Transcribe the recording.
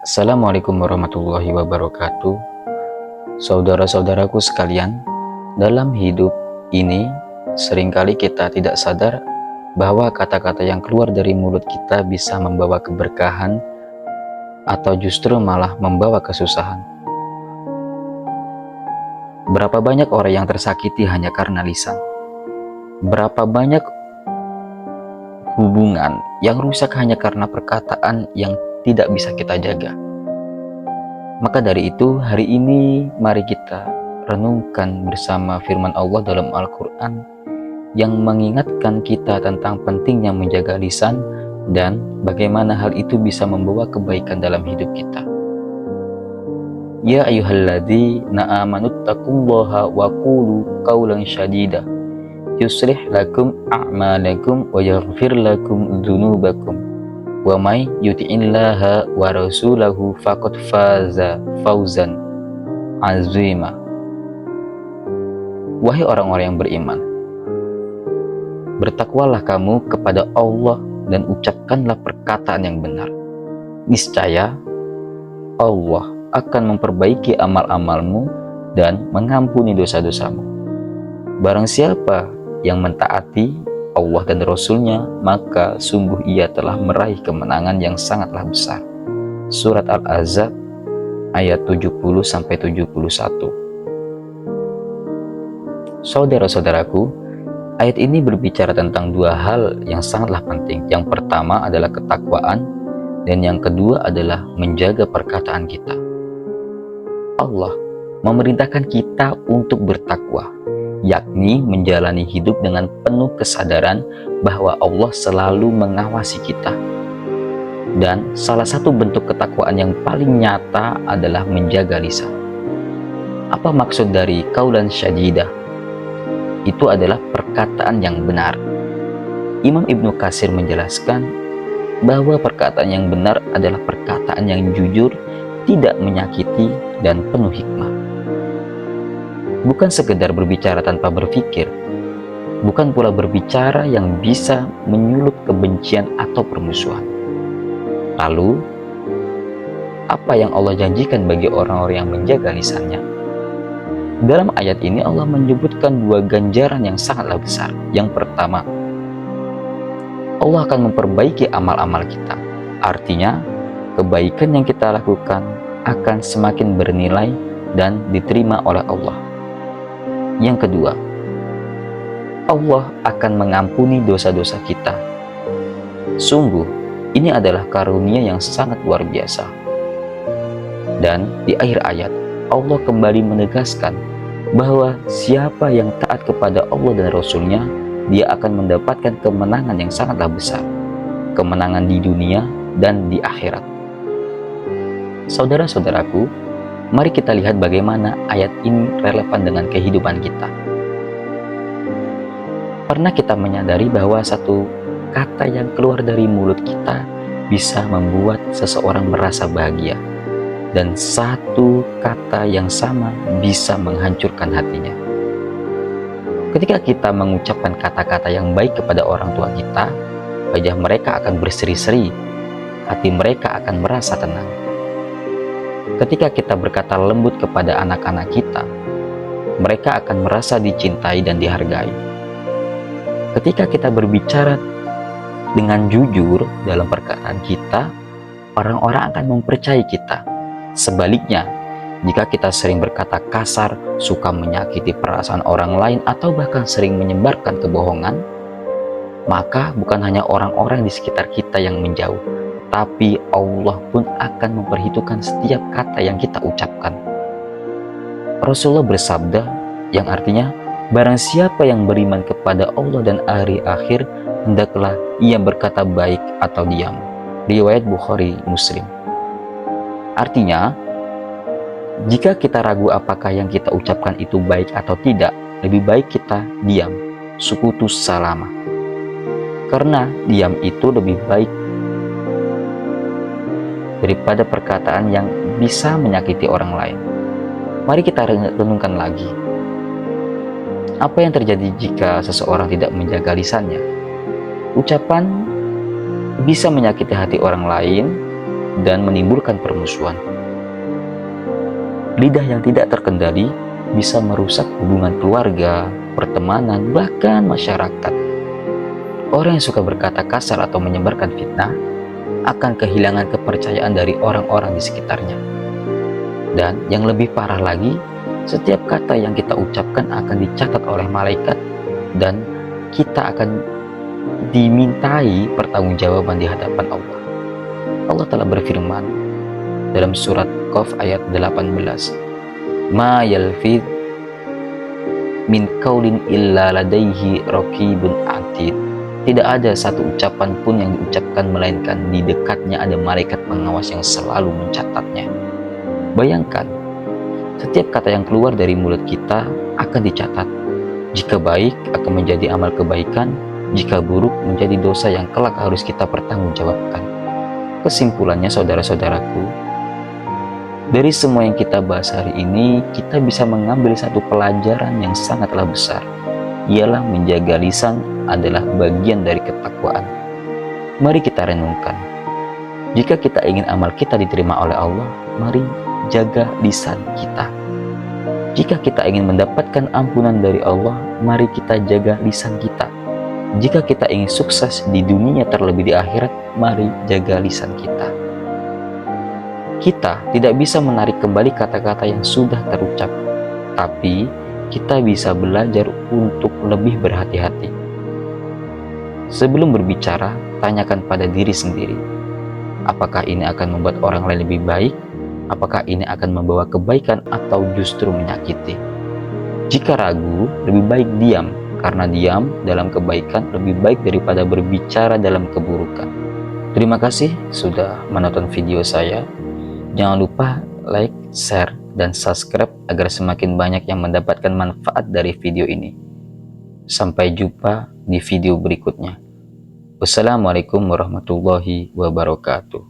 Assalamualaikum warahmatullahi wabarakatuh. Saudara-saudaraku sekalian, dalam hidup ini seringkali kita tidak sadar bahwa kata-kata yang keluar dari mulut kita bisa membawa keberkahan atau justru malah membawa kesusahan. Berapa banyak orang yang tersakiti hanya karena lisan? Berapa banyak hubungan yang rusak hanya karena perkataan yang tidak bisa kita jaga? Maka dari itu, hari ini mari kita renungkan bersama firman Allah dalam Al-Quran yang mengingatkan kita tentang pentingnya menjaga lisan dan bagaimana hal itu bisa membawa kebaikan dalam hidup kita. Ya ayyuhalladzina amanuttaqullaha wa qulu qawlan syadida yuslih lakum a'malakum wa yaghfir lakum dzunubakum wa may yuti'illaha wa rasulahu faqad faza fauzan azima. Wahai orang-orang yang beriman, bertakwalah kamu kepada Allah dan ucapkanlah perkataan yang benar. Niscaya Allah akan memperbaiki amal-amalmu dan mengampuni dosa-dosamu. Barang siapa yang mentaati Allah dan Rasul-Nya, maka sungguh ia telah meraih kemenangan yang sangatlah besar. Surat Al-Ahzab ayat 70-71. Saudara-saudaraku, ayat ini berbicara tentang dua hal yang sangatlah penting. Yang pertama adalah ketakwaan, dan yang kedua adalah menjaga perkataan kita. Allah memerintahkan kita untuk bertakwa, yakni menjalani hidup dengan penuh kesadaran bahwa Allah selalu mengawasi kita. Dan salah satu bentuk ketakwaan yang paling nyata adalah menjaga lisan. Apa maksud dari qaulan syadidah? Itu adalah perkataan yang benar. Imam Ibnu Katsir menjelaskan bahwa perkataan yang benar adalah perkataan yang jujur, tidak menyakiti, dan penuh hikmah. Bukan sekedar berbicara tanpa berpikir, bukan pula berbicara yang bisa menyulut kebencian atau permusuhan. Lalu, apa yang Allah janjikan bagi orang-orang yang menjaga lisannya? Dalam ayat ini Allah menyebutkan dua ganjaran yang sangatlah besar. Yang pertama, Allah akan memperbaiki amal-amal kita. Artinya, kebaikan yang kita lakukan akan semakin bernilai dan diterima oleh Allah. Yang kedua, Allah akan mengampuni dosa-dosa kita. Sungguh, ini adalah karunia yang sangat luar biasa. Dan di akhir ayat, Allah kembali menegaskan bahwa siapa yang taat kepada Allah dan Rasul-Nya, dia akan mendapatkan kemenangan yang sangatlah besar. Kemenangan di dunia dan di akhirat. Saudara-saudaraku, mari kita lihat bagaimana ayat ini relevan dengan kehidupan kita. Pernah kita menyadari bahwa satu kata yang keluar dari mulut kita bisa membuat seseorang merasa bahagia, dan satu kata yang sama bisa menghancurkan hatinya. Ketika kita mengucapkan kata-kata yang baik kepada orang tua kita, wajah mereka akan berseri-seri, hati mereka akan merasa tenang. Ketika kita berkata lembut kepada anak-anak kita, mereka akan merasa dicintai dan dihargai. Ketika kita berbicara dengan jujur dalam perkataan kita, orang-orang akan mempercayai kita. Sebaliknya, jika kita sering berkata kasar, suka menyakiti perasaan orang lain, atau bahkan sering menyebarkan kebohongan, maka bukan hanya orang-orang di sekitar kita yang menjauh, tapi Allah pun akan memperhitungkan setiap kata yang kita ucapkan. Rasulullah bersabda, yang artinya, barang siapa yang beriman kepada Allah dan hari akhir, hendaklah ia berkata baik atau diam. Riwayat Bukhari Muslim. Artinya, jika kita ragu apakah yang kita ucapkan itu baik atau tidak, lebih baik kita diam, sukutus salama. Karena diam itu lebih baik daripada perkataan yang bisa menyakiti orang lain. Mari kita renungkan lagi. Apa yang terjadi jika seseorang tidak menjaga lisannya? Ucapan bisa menyakiti hati orang lain, dan menimbulkan permusuhan. Lidah yang tidak terkendali bisa merusak hubungan keluarga, pertemanan, bahkan masyarakat. Orang yang suka berkata kasar atau menyebarkan fitnah akan kehilangan kepercayaan dari orang-orang di sekitarnya. Dan yang lebih parah lagi, setiap kata yang kita ucapkan akan dicatat oleh malaikat dan kita akan dimintai pertanggungjawaban di hadapan Allah. Allah telah berfirman dalam surat Qaf ayat 18, "Ma yalfid min qaulin illa ladaihi raqibun atid." Tidak ada satu ucapan pun yang diucapkan melainkan di dekatnya ada malaikat pengawas yang selalu mencatatnya. Bayangkan, setiap kata yang keluar dari mulut kita akan dicatat. Jika baik akan menjadi amal kebaikan, jika buruk menjadi dosa yang kelak harus kita pertanggungjawabkan. Kesimpulannya saudara-saudaraku, dari semua yang kita bahas hari ini, kita bisa mengambil satu pelajaran yang sangatlah besar, ialah menjaga lisan adalah bagian dari ketakwaan. Mari kita renungkan, jika kita ingin amal kita diterima oleh Allah, mari jaga lisan kita. Jika kita ingin mendapatkan ampunan dari Allah, mari kita jaga lisan kita. Jika kita ingin sukses di dunia terlebih di akhirat, mari jaga lisan kita. Kita tidak bisa menarik kembali kata-kata yang sudah terucap, tapi kita bisa belajar untuk lebih berhati-hati. Sebelum berbicara, tanyakan pada diri sendiri, apakah ini akan membuat orang lain lebih baik? Apakah ini akan membawa kebaikan atau justru menyakiti? Jika ragu, lebih baik diam, karena diam dalam kebaikan lebih baik daripada berbicara dalam keburukan. Terima kasih sudah menonton video saya. Jangan lupa like, share, dan subscribe agar semakin banyak yang mendapatkan manfaat dari video ini. Sampai jumpa di video berikutnya. Wassalamualaikum warahmatullahi wabarakatuh.